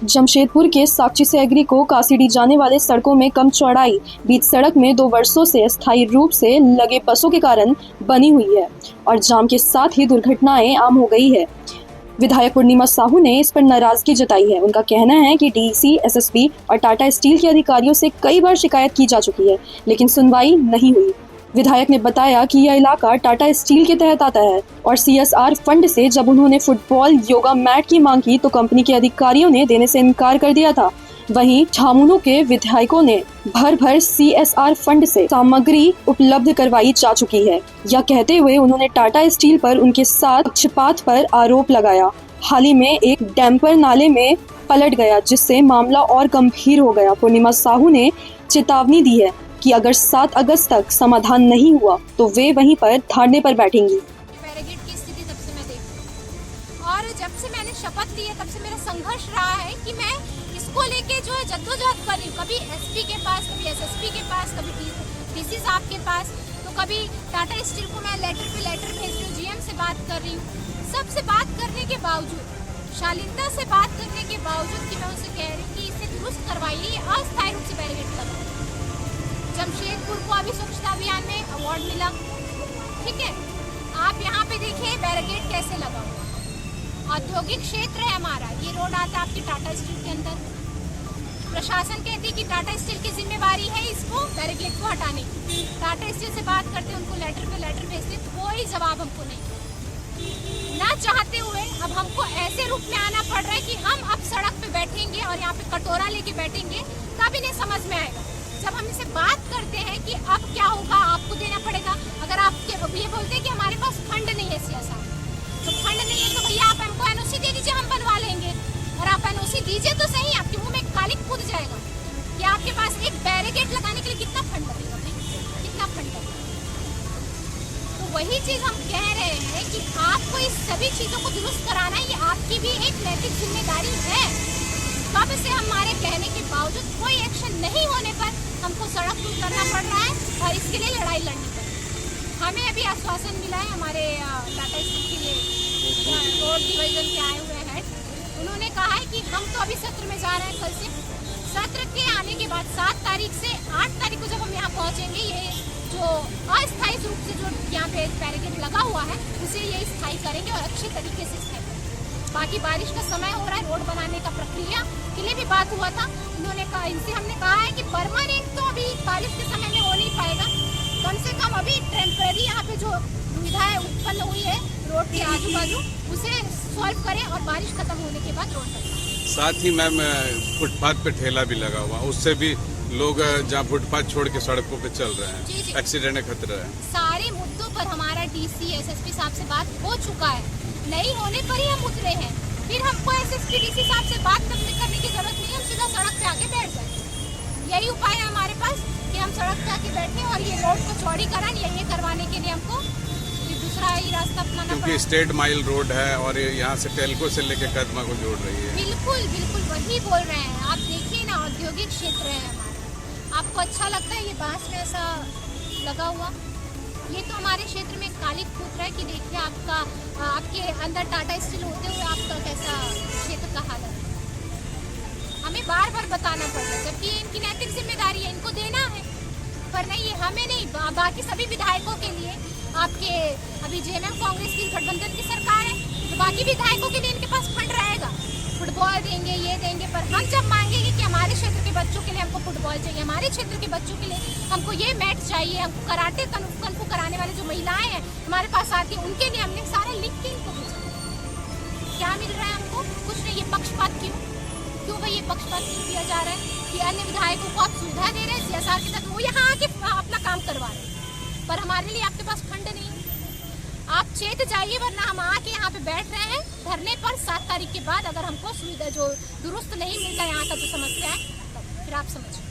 जमशेदपुर के साकची से एग्री को कासीडी जाने वाले सड़कों में कम चौड़ाई बीच सड़क में 2 वर्षों से अस्थायी रूप से लगे पसों के कारण बनी हुई है और जाम के साथ ही दुर्घटनाएं आम हो गई है। विधायक पूर्णिमा साहू ने इस पर नाराजगी जताई है। उनका कहना है कि डीसी, एसएसपी और टाटा स्टील के अधिकारियों से कई बार शिकायत की जा चुकी है, लेकिन सुनवाई नहीं हुई। विधायक ने बताया कि यह इलाका टाटा स्टील के तहत आता है और CSR फंड से जब उन्होंने फुटबॉल योगा मैट की मांग की तो कंपनी के अधिकारियों ने देने से इनकार कर दिया था। वहीं झामुमो के विधायकों ने भर CSR फंड से सामग्री उपलब्ध करवाई जा चुकी है। यह कहते हुए उन्होंने टाटा स्टील पर उनके साथ पक्षपात पर आरोप लगाया। हाल ही में एक डैम्पर नाले में पलट गया, जिससे मामला और गंभीर हो गया। पूर्णिमा साहू ने चेतावनी दी है कि अगर 7 अगस्त तक समाधान नहीं हुआ तो वे वहीं पर धरने पर बैठेंगी। बैरिकेड की स्थिति तब से मैं देख रही हूँ और जब से मैंने शपथ ली है तब से मेरा संघर्ष रहा है कि मैं इसको लेके जो है जद्दोजहद कर रही हूँ। कभी SP के पास, कभी SSP के पास, कभी DC साहब के पास, तो कभी टाटा स्टील को मैं लेटर पे लेटर भेज रही हूँ, GM से बात कर रही हूँ। सबसे बात करने के बावजूद, शालीनता से बात करने के बावजूद कि मैं उनसे कह रही हूँ कि इसे दुरुस्त करवाइए, अस्थायी रूप से बैरिकेड लगाइए। जमशेदपुर को अभी स्वच्छता अभियान में अवार्ड मिला, ठीक है। आप यहाँ पे देखिए बैरिकेड कैसे लगा हुआ। औद्योगिक क्षेत्र है हमारा, ये रोड आता है आपके टाटा स्टील के अंदर। प्रशासन कहती है कि टाटा स्टील की जिम्मेवारी है इसको बैरिकेड को हटाने की। टाटा स्टील से बात करते, उनको लेटर पे लेटर भेजते, कोई जवाब हमको नहीं। ना चाहते हुए अब हमको ऐसे रूप में आना पड़ रहा है कि हम अब सड़क पे बैठेंगे और यहाँ पे कटोरा लेके बैठेंगे, तब इन्हें समझ में आएगा। जब हम इसे बात करते हैं कि अब क्या होगा, आपको देना पड़ेगा। अगर आप ये बोलते हैं कि हमारे पास फंड नहीं है CSR, तो फंड नहीं है तो भैया आप हमको NOC दे दीजिए, हम बनवा लेंगे। और आप NOC दीजिए तो सही, आपके मुंह में कालिक कूद जाएगा कि आपके पास एक बैरिकेड लगाने के लिए कितना फंड लगेगा भाई, कितना फंड लगेगा। तो वही चीज हम कह रहे हैं कि आपको इस सभी चीजों को दुरुस्त कराना, ये आपकी भी एक नैतिक जिम्मेदारी है। कब से हमारे कहने के बावजूद कोई एक्शन नहीं होने पर हमको सड़क पर उतरना पड़ रहा है और इसके लिए लड़ाई लड़नी पड़ रही है। हमें अभी आश्वासन मिला है हमारे टाटा स्टील के रोड डिवीजन के आए हुए हैं, उन्होंने कहा है कि हम तो अभी सत्र में जा रहे हैं। कल से सत्र के आने के बाद 7 तारीख से 8 तारीख को जब हम यहाँ पहुँचेंगे, ये जो अस्थायी रूप से जो यहाँ पे बैरिकेड लगा हुआ है उसे ये स्थायी करेंगे और अच्छे तरीके से स्थायी करेंगे। बाकी बारिश का समय हो रहा है, रोड बनाने का प्रक्रिया के लिए भी बात हुआ था। इन्होंने कहा, इनसे हमने कहा है कि परमानेंट तो अभी बारिश के समय में हो नहीं पाएगा, कम से कम अभी टेम्परेरी यहाँ पे जो दुविधाएं उत्पन्न हुई है रोड के आजू बाजू, उसे सॉल्व करें और बारिश खत्म होने के बाद रोड बनाएं। साथ ही मैम फुटपाथ पे ठेला भी लगा हुआ, उससे भी लोग जहाँ फुटपाथ छोड़ के सड़कों पे चल रहे हैं, एक्सीडेंट का खतरा है। सारे मुद्दों पर हमारा DC, SSP साहब से बात हो चुका है, नहीं होने पर ही हम उतरे हैं। फिर हमको SSP, DC साहब से बात करने की जरूरत नहीं, हम सीधा सड़क पे आके बैठ जाए। यही उपाय है हमारे पास कि हम सड़क पे आके बैठे और ये रोड को चौड़ीकरण ये करवाने के लिए हमको दूसरा ही रास्ता अपनाना पड़ा। क्योंकि स्टेट माइल रोड है और यहाँ से टेल्को से लेके कदमा को जोड़ रही है। बिल्कुल बिल्कुल वही बोल रहे हैं। आप देखिए ना, औद्योगिक क्षेत्र है हमारा। आपको अच्छा लगता है ये बांस में ऐसा लगा हुआ? ये तो हमारे क्षेत्र में कालिक कूद रहा है कि देखिए आपके अंदर टाटा स्टील होते हुए आपका कैसा क्षेत्र का हालत है। हमें बार बार बताना पड़ रहा है, जबकि इनकी नैतिक जिम्मेदारी है, इनको देना है, पर नहीं, ये हमें नहीं, बाकी सभी विधायकों के लिए। आपके अभी JMM कांग्रेस की गठबंधन की सरकार है, तो बाकी विधायकों के लिए इनके पास फंड रहेगा, फुटबॉल देंगे, ये देंगे। पर हम जब मांगेंगे कि हमारे क्षेत्र के बच्चों के लिए हमको फुटबॉल चाहिए, हमारे क्षेत्र के बच्चों के लिए हमको ये मैट चाहिए, हमको कराटे कनफू कराने वाले जो महिलाएं हैं हमारे पास आती हैं, उनके लिए हमने सारा लिख के इनको भेजा। क्या मिल रहा है हमको? कुछ नहीं। ये पक्षपात क्यों भाई, ये पक्षपात क्यों किया जा रहा है कि अन्य विधायकों को आप सुविधा दे रहे हैं CSR के तहत, वो यहाँ आके अपना काम करवा रहे हैं, पर हमारे लिए आपके पास फंड नहीं है। आप चेत जाइए, वरना हम आके यहाँ पे बैठ रहे हैं धरने पर 7 तारीख के बाद। अगर हमको सुविधा जो दुरुस्त नहीं मिलता यहाँ का जो समस्या है, फिर आप समझिए।